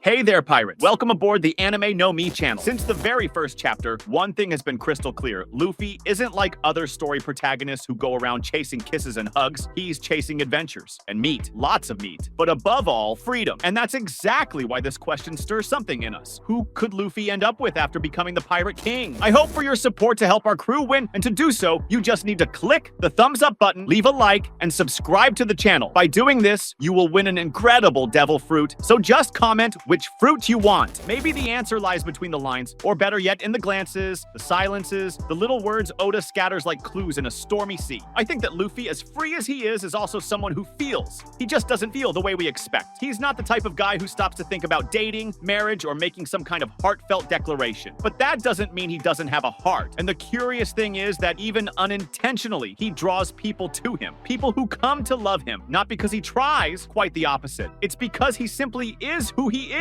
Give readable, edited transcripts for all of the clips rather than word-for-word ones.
Hey there, pirates! Welcome aboard the Anime No Me channel. Since the very first chapter, one thing has been crystal clear. Luffy isn't like other story protagonists who go around chasing kisses and hugs. He's chasing adventures and meat, lots of meat. But above all, freedom. And that's exactly why this question stirs something in us. Who could Luffy end up with after becoming the Pirate King? I hope for your support to help our crew win, and to do so, you just need to click the thumbs up button, leave a like, and subscribe to the channel. By doing this, you will win an incredible devil fruit. So just comment which fruit you want. Maybe the answer lies between the lines, or better yet, in the glances, the silences, the little words Oda scatters like clues in a stormy sea. I think that Luffy, as free as he is also someone who feels. He just doesn't feel the way we expect. He's not the type of guy who stops to think about dating, marriage, or making some kind of heartfelt declaration. But that doesn't mean he doesn't have a heart. And the curious thing is that even unintentionally, he draws people to him. People who come to love him, not because he tries, quite the opposite. It's because he simply is who he is.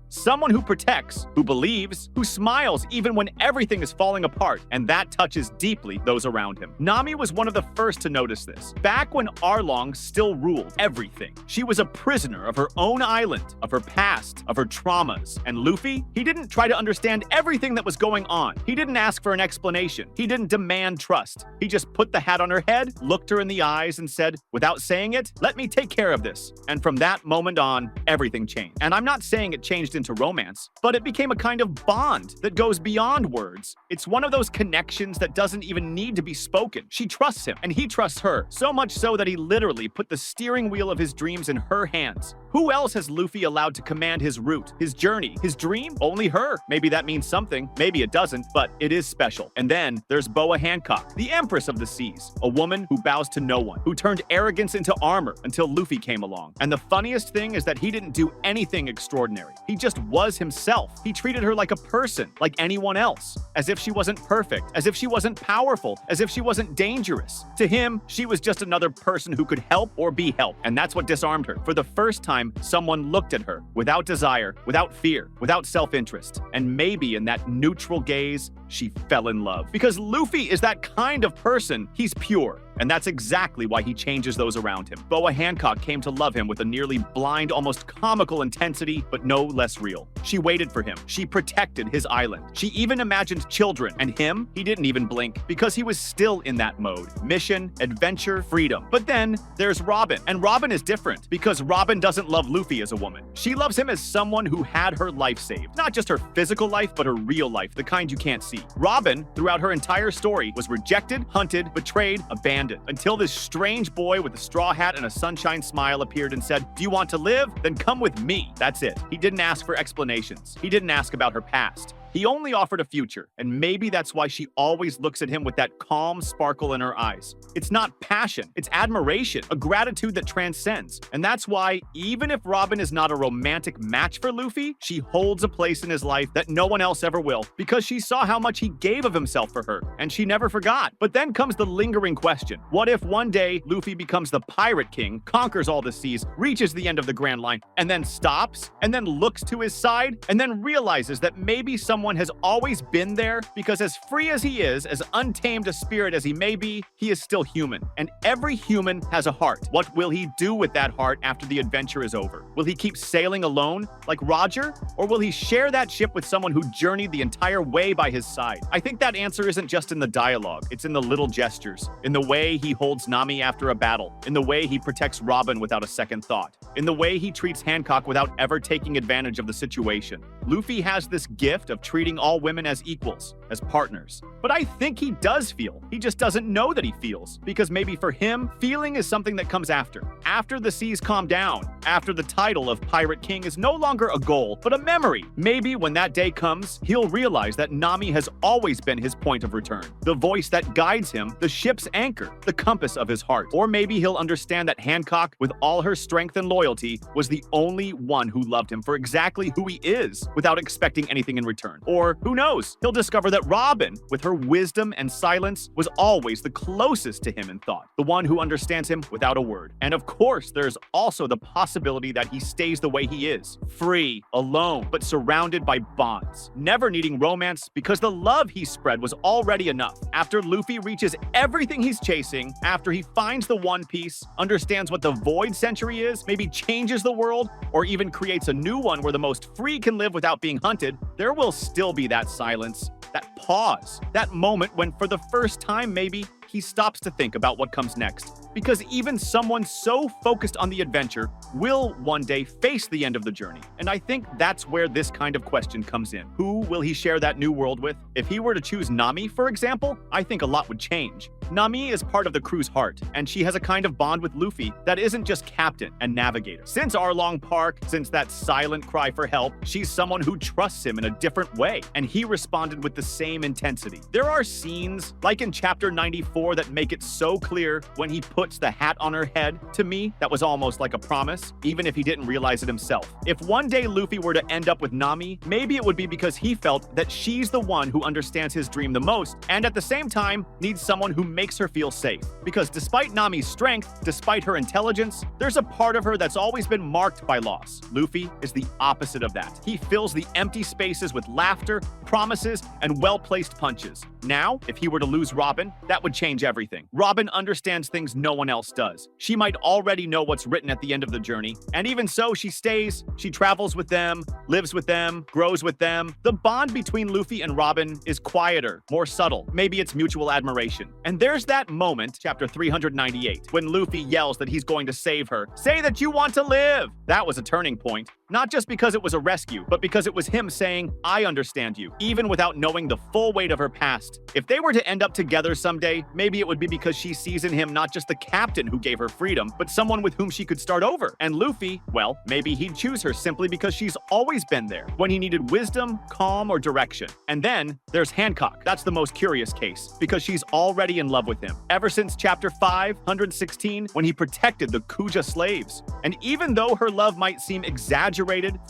Someone who protects, who believes, who smiles even when everything is falling apart, and that touches deeply those around him. Nami was one of the first to notice this. Back when Arlong still ruled everything, she was a prisoner of her own island, of her past, of her traumas. And Luffy, he didn't try to understand everything that was going on. He didn't ask for an explanation. He didn't demand trust. He just put the hat on her head, looked her in the eyes, and said, without saying it, let me take care of this. And from that moment on, everything changed. And I'm not saying it changed into romance, but it became a kind of bond that goes beyond words. It's one of those connections that doesn't even need to be spoken. She trusts him, and he trusts her, so much so that he literally put the steering wheel of his dreams in her hands. Who else has Luffy allowed to command his route, his journey, his dream? Only her. Maybe that means something, maybe it doesn't, but it is special. And then there's Boa Hancock, the Empress of the Seas, a woman who bows to no one, who turned arrogance into armor until Luffy came along. And the funniest thing is that he didn't do anything extraordinary. He just was himself. He treated her like a person, like anyone else, as if she wasn't perfect, as if she wasn't powerful, as if she wasn't dangerous. To him, she was just another person who could help or be helped, and that's what disarmed her. For the first time, someone looked at her without desire, without fear, without self-interest, and maybe in that neutral gaze, she fell in love. Because Luffy is that kind of person. He's pure. And that's exactly why he changes those around him. Boa Hancock came to love him with a nearly blind, almost comical intensity, but no less real. She waited for him. She protected his island. She even imagined children. And him, he didn't even blink, because he was still in that mode. Mission, adventure, freedom. But then there's Robin. And Robin is different, because Robin doesn't love Luffy as a woman. She loves him as someone who had her life saved. Not just her physical life, but her real life, the kind you can't see. Robin, throughout her entire story, was rejected, hunted, betrayed, abandoned, until this strange boy with a straw hat and a sunshine smile appeared and said, "Do you want to live? Then come with me." That's it. He didn't ask for explanations. He didn't ask about her past. He only offered a future, and maybe that's why she always looks at him with that calm sparkle in her eyes. It's not passion, it's admiration, a gratitude that transcends. And that's why, even if Robin is not a romantic match for Luffy, she holds a place in his life that no one else ever will, because she saw how much he gave of himself for her, and she never forgot. But then comes the lingering question. What if one day Luffy becomes the Pirate King, conquers all the seas, reaches the end of the Grand Line, and then stops, and then looks to his side, and then realizes that maybe someone has always been there, because as free as he is, as untamed a spirit as he may be, he is still human. And every human has a heart. What will he do with that heart after the adventure is over? Will he keep sailing alone, like Roger? Or will he share that ship with someone who journeyed the entire way by his side? I think that answer isn't just in the dialogue. It's in the little gestures, in the way he holds Nami after a battle, in the way he protects Robin without a second thought, in the way he treats Hancock without ever taking advantage of the situation. Luffy has this gift of treating all women as equals, as partners. But I think he does feel. He just doesn't know that he feels. Because maybe for him, feeling is something that comes after. After the seas calm down. After the title of Pirate King is no longer a goal, but a memory. Maybe when that day comes, he'll realize that Nami has always been his point of return. The voice that guides him, the ship's anchor, the compass of his heart. Or maybe he'll understand that Hancock, with all her strength and loyalty, was the only one who loved him for exactly who he is, without expecting anything in return. return. Or who knows, he'll discover that Robin, with her wisdom and silence, was always the closest to him in thought, the one who understands him without a word. And of course, there's also the possibility that he stays the way he is, free, alone, but surrounded by bonds, never needing romance because the love he spread was already enough. After Luffy reaches everything he's chasing, after he finds the One Piece, understands what the Void Century is, maybe changes the world, or even creates a new one where the most free can live without being hunted, there will still be that silence, that pause, that moment when for the first time maybe he stops to think about what comes next. Because even someone so focused on the adventure will one day face the end of the journey. And I think that's where this kind of question comes in. Who will he share that new world with? If he were to choose Nami, for example, I think a lot would change. Nami is part of the crew's heart, and she has a kind of bond with Luffy that isn't just captain and navigator. Since Arlong Park, since that silent cry for help, she's someone who trusts him in a different way, and he responded with the same intensity. There are scenes, like in chapter 94, that make it so clear when he puts the hat on her head. To me, that was almost like a promise, even if he didn't realize it himself. If one day Luffy were to end up with Nami, maybe it would be because he felt that she's the one who understands his dream the most, and at the same time, needs someone who makes her feel safe. Because despite Nami's strength, despite her intelligence, there's a part of her that's always been marked by loss. Luffy is the opposite of that. He fills the empty spaces with laughter, promises, and well-placed punches. Now, if he were to lose Robin, that would change everything. Robin understands things no one else does. She might already know what's written at the end of the journey, and even so, she stays. She travels with them, lives with them, grows with them. The bond between Luffy and Robin is quieter, more subtle. Maybe it's mutual admiration. And there's that moment, chapter 398, when Luffy yells that he's going to save her. Say that you want to live! That was a turning point. Not just because it was a rescue, but because it was him saying, I understand you, even without knowing the full weight of her past. If they were to end up together someday, maybe it would be because she sees in him not just the captain who gave her freedom, but someone with whom she could start over. And Luffy, well, maybe he'd choose her simply because she's always been there, when he needed wisdom, calm, or direction. And then there's Hancock. That's the most curious case, because she's already in love with him, ever since chapter 516, when he protected the Kuja slaves. And even though her love might seem exaggerated,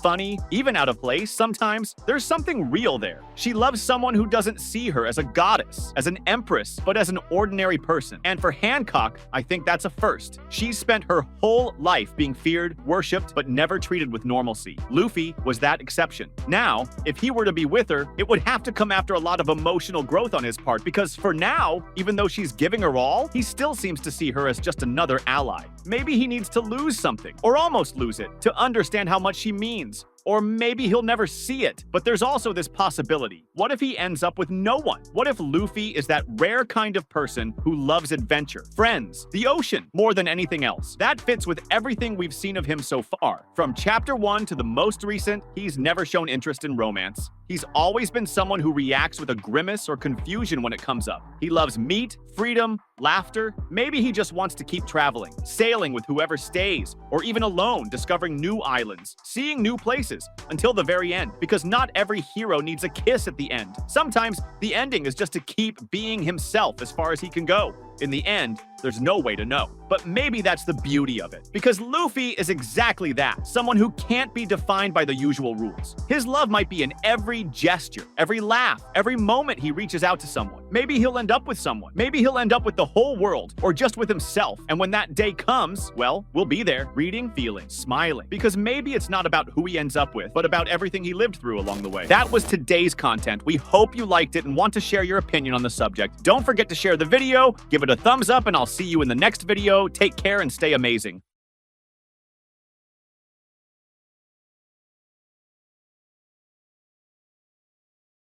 funny, even out of place sometimes, there's something real there. She loves someone who doesn't see her as a goddess, as an empress, but as an ordinary person. And for Hancock, I think that's a first. She's spent her whole life being feared, worshipped, but never treated with normalcy. Luffy was that exception. Now, if he were to be with her, it would have to come after a lot of emotional growth on his part, because for now, even though she's giving her all, he still seems to see her as just another ally. Maybe he needs to lose something, or almost lose it, to understand how much she means. Or maybe he'll never see it. But there's also this possibility. What if he ends up with no one? What if Luffy is that rare kind of person who loves adventure, friends, the ocean, more than anything else? That fits with everything we've seen of him so far. From chapter 1 to the most recent, he's never shown interest in romance. He's always been someone who reacts with a grimace or confusion when it comes up. He loves meat, freedom, laughter. Maybe he just wants to keep traveling, sailing with whoever stays, or even alone, discovering new islands, seeing new places, until the very end. Because not every hero needs a kiss at the end. Sometimes the ending is just to keep being himself as far as he can go. In the end, there's no way to know. But maybe that's the beauty of it. Because Luffy is exactly that. Someone who can't be defined by the usual rules. His love might be in every gesture, every laugh, every moment he reaches out to someone. Maybe he'll end up with someone. Maybe he'll end up with the whole world, or just with himself. And when that day comes, well, we'll be there, reading, feeling, smiling. Because maybe it's not about who he ends up with, but about everything he lived through along the way. That was today's content. We hope you liked it and want to share your opinion on the subject. Don't forget to share the video, give it a thumbs up, and I'll see you in the next video. Take care and stay amazing.